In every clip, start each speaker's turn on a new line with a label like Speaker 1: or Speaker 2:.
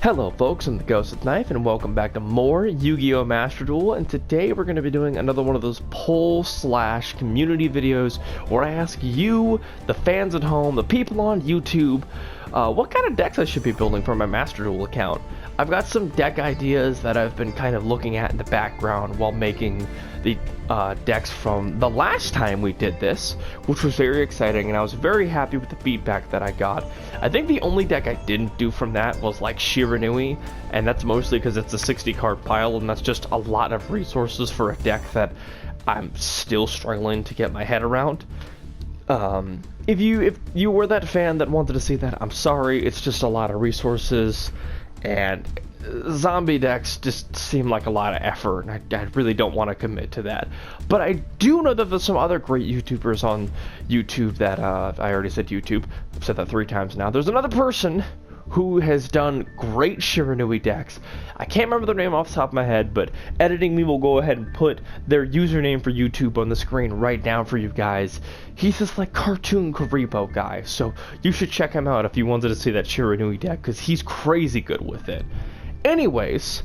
Speaker 1: Hello folks, I'm the Ghost with Knife and welcome back to more Yu-Gi-Oh! Master Duel, and today we're going to be doing another one of those poll/community videos where I ask you, the fans at home, the people on YouTube, what kind of decks I should be building for my Master Duel account. I've got some deck ideas that I've been kind of looking at in the background while making the decks from the last time we did this, which was very exciting, and I was very happy with the feedback that I got. I think the only deck I didn't do from that was like Shiranui, and that's mostly because it's a 60 card pile, and that's just a lot of resources for a deck that I'm still struggling to get my head around. If you were that fan that wanted to see that, I'm sorry, it's just a lot of resources, and zombie decks just seem like a lot of effort, and I really don't want to commit to that. But I do know that there's some other great YouTubers on YouTube that, I already said YouTube, I've said that 3 times now. There's another person who has done great Shiranui decks. I can't remember their name off the top of my head, but editing me will go ahead and put their username for YouTube on the screen right now for you guys. He's this like cartoon Karibo guy, so you should check him out if you wanted to see that Shiranui deck, because he's crazy good with it. Anyways,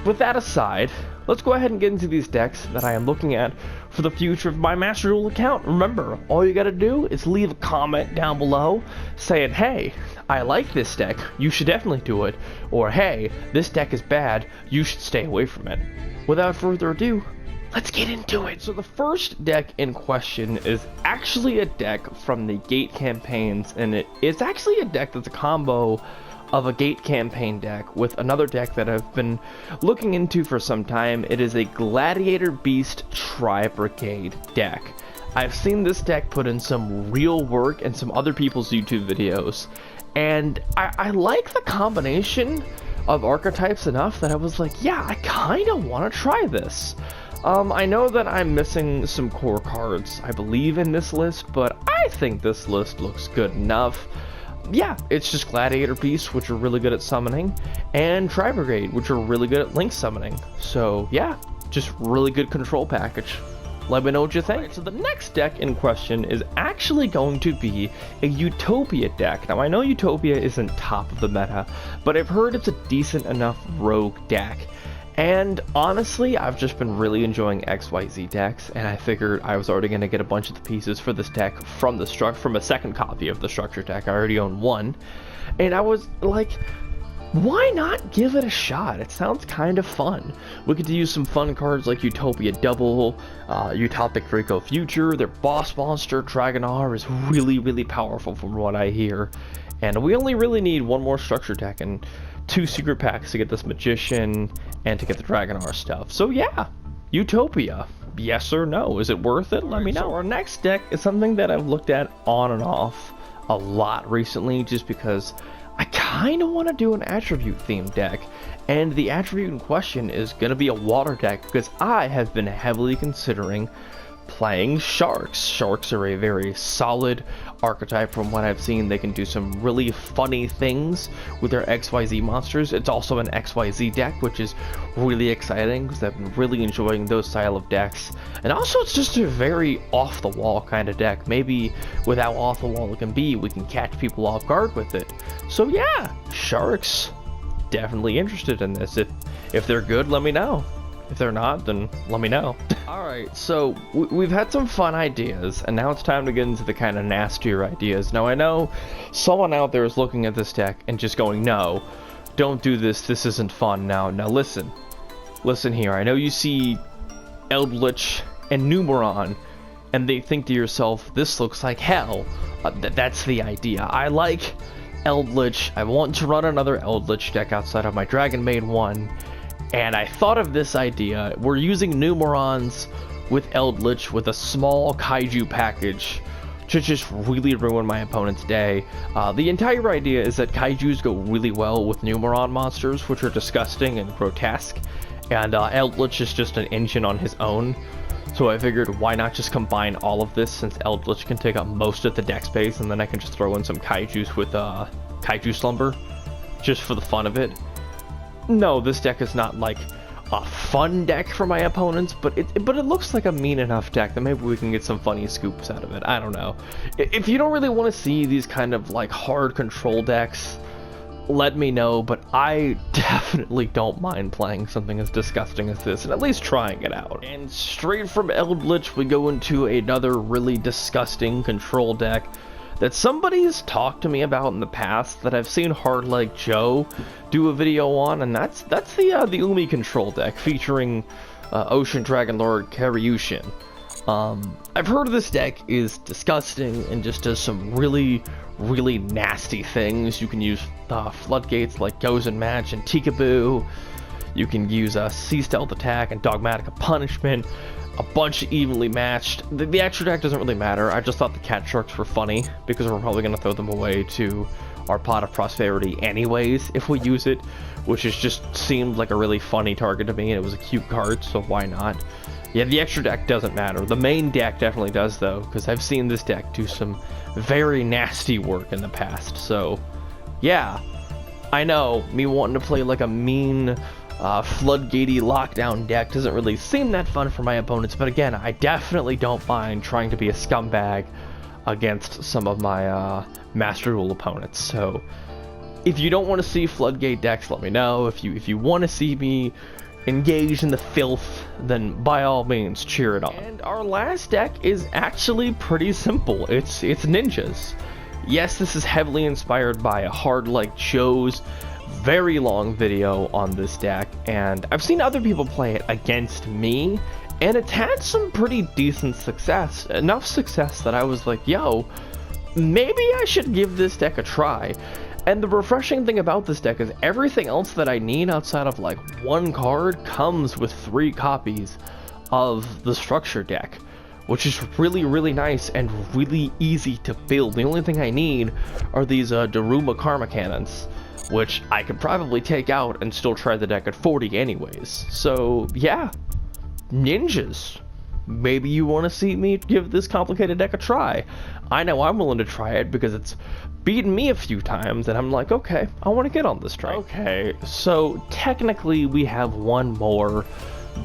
Speaker 1: with that aside, let's go ahead and get into these decks that I am looking at for the future of my Master Duel account. Remember, all you gotta do is leave a comment down below saying, hey, I like this deck, you should definitely do it, or hey, this deck is bad, you should stay away from it. Without further ado, let's get into it. So the first deck in question is actually a deck from the Gate campaigns, and it's actually a deck that's a combo of a Gate campaign deck with another deck that I've been looking into for some time. It is a Gladiator Beast Tri-Brigade deck. I've seen this deck put in some real work in some other people's YouTube videos, and I like the combination of archetypes enough that I was like, yeah, I kind of want to try this. I know that I'm missing some core cards, I believe, in this list, but I think this list looks good enough. Yeah, it's just Gladiator Beasts, which are really good at summoning, and Tri-Brigade, which are really good at link summoning. So yeah, just really good control package. Let me know what you think. Right, so the next deck in question is actually going to be a Utopia deck. Now I know Utopia isn't top of the meta, but I've heard it's a decent enough rogue deck. And honestly, I've just been really enjoying XYZ decks, and I figured I was already going to get a bunch of the pieces for this deck from a second copy of the structure deck. I already own one, and I was like, why not give it a shot? It sounds kind of fun. We could use some fun cards like Utopia Double, Utopic Draco Future. Their boss monster, Dragonar, is really, really powerful from what I hear. And we only really need one more structure deck and 2 secret packs to get this Magician and to get the Dragonar stuff. So yeah, Utopia. Yes or no? Is it worth it? Let me know. So our next deck is something that I've looked at on and off a lot recently, just because I kind of want to do an attribute themed deck, and the attribute in question is going to be a water deck because I have been heavily considering playing Sharks. Sharks are a very solid archetype from what I've seen. They can do some really funny things with their XYZ monsters. It's also an XYZ deck, which is really exciting because I've been really enjoying those style of decks. And also it's just a very off-the-wall kind of deck. Maybe with how off-the-wall it can be, we can catch people off guard with it. So yeah, Sharks, definitely interested in this. If they're good, let me know. If they're not, then let me know. Alright, so we've had some fun ideas, and now it's time to get into the kind of nastier ideas. Now I know someone out there is looking at this deck and just going, no, don't do this, this isn't fun. Now listen here, I know you see Eldritch and Numeron, and they think to yourself, this looks like hell. That's the idea. I like Eldritch, I want to run another Eldritch deck outside of my Dragon Maid one, and I thought of this idea. We're using Numerons with Eldritch with a small kaiju package to just really ruin my opponent's day. The entire idea is that kaijus go really well with Numeron monsters, which are disgusting and grotesque, and Eldritch is just an engine on his own. So I figured, why not just combine all of this, since Eldritch can take up most of the deck space, and then I can just throw in some kaijus with Kaiju Slumber, just for the fun of it. No, this deck is not like a fun deck for my opponents, but it looks like a mean enough deck that maybe we can get some funny scoops out of it. I don't know. If you don't really want to see these kind of like hard control decks, let me know, but I definitely don't mind playing something as disgusting as this, and at least trying it out. And straight from Eldritch, we go into another really disgusting control deck that somebody's talked to me about in the past that I've seen Hard Like Joe do a video on, and that's the Umi control deck featuring Ocean Dragon Lord Karyushin. I've heard this deck is disgusting and just does some really nasty things. You can use floodgates like Gozen Match and Tikaboo. You can use Sea Stealth Attack and Dogmatic Punishment. A bunch of evenly matched. The extra deck doesn't really matter. I just thought the Cat Sharks were funny because we're probably going to throw them away to our Pot of Prosperity anyways if we use it, which is just seemed like a really funny target to me, and it was a cute card, so why not? Yeah, the extra deck doesn't matter. The main deck definitely does, though, because I've seen this deck do some very nasty work in the past. So, yeah, I know, me wanting to play like a mean, floodgatey lockdown deck doesn't really seem that fun for my opponents, but again, I definitely don't mind trying to be a scumbag against some of my Master Duel opponents. So, if you don't want to see floodgate decks, let me know. If you want to see me engaged in the filth, then by all means cheer it on. And our last deck is actually pretty simple. It's ninjas. Yes, this is heavily inspired by a Hard Like Joe's very long video on this deck, and I've seen other people play it against me, and it's had some pretty decent success. Enough success that I was like, yo, maybe I should give this deck a try. And the refreshing thing about this deck is everything else that I need outside of like one card comes with 3 copies of the structure deck, which is really nice and really easy to build. The only thing I need are these Daruma Karma Cannons, which I could probably take out and still try the deck at 40 anyways. So yeah, ninjas. Maybe you want to see me give this complicated deck a try. I know I'm willing to try it because it's beaten me a few times, and I'm like, okay, I want to get on this train. Okay, so technically we have one more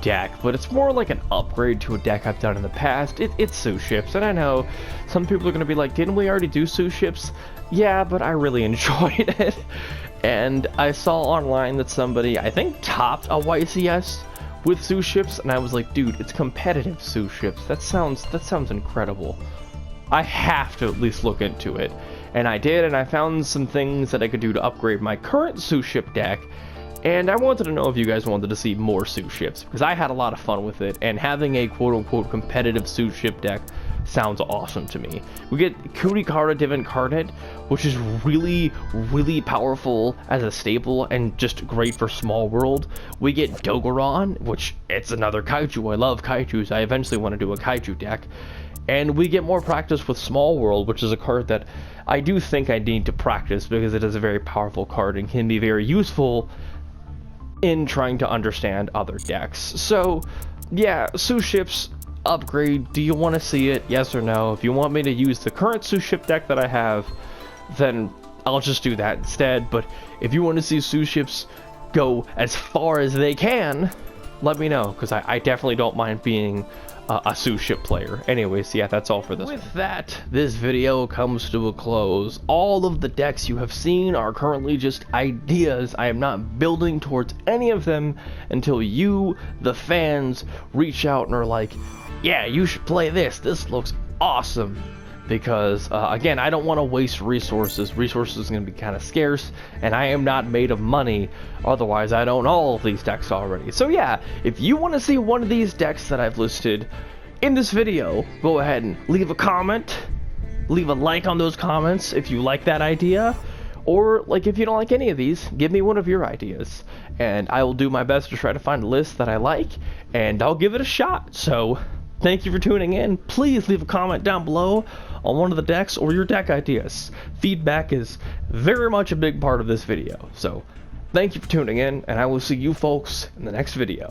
Speaker 1: deck, but it's more like an upgrade to a deck I've done in the past. It's Sous Ships, and I know some people are going to be like, didn't we already do Sous Ships? Yeah, but I really enjoyed it. And I saw online that somebody, I think, topped a YCS with Sous Ships, and I was like, dude, it's competitive Sous Ships. That sounds incredible. I have to at least look into it. And I did, and I found some things that I could do to upgrade my current Sous Ship deck, and I wanted to know if you guys wanted to see more Sous Ships, because I had a lot of fun with it, and having a quote-unquote competitive Sous Ship deck sounds awesome to me. We get Kurikara Div Incarnate, which is really powerful as a staple and just great for Small World. We get Dogoran, which it's another kaiju. I love kaijus. I eventually want to do a kaiju deck. And we get more practice with Small World, which is a card that I do think I need to practice because it is a very powerful card and can be very useful in trying to understand other decks. So, yeah, Sous Ships upgrade. Do you want to see it? Yes or no? If you want me to use the current Sous Ship deck that I have, then I'll just do that instead. But if you want to see Sous Ships go as far as they can, let me know, because I definitely don't mind being a Sous Ship player. Anyways, yeah, that's all for this. With that, this video comes to a close. All of the decks you have seen are currently just ideas. I am not building towards any of them until you, the fans, reach out and are like, yeah, you should play this. This looks awesome. Because, again, I don't want to waste resources. Resources are going to be kind of scarce, and I am not made of money. Otherwise, I'd own all of these decks already. So, yeah, if you want to see one of these decks that I've listed in this video, go ahead and leave a comment. Leave a like on those comments if you like that idea. Or, like, if you don't like any of these, give me one of your ideas. And I will do my best to try to find a list that I like, and I'll give it a shot. So, thank you for tuning in. Please leave a comment down below on one of the decks or your deck ideas. Feedback is very much a big part of this video. So, thank you for tuning in, and I will see you folks in the next video.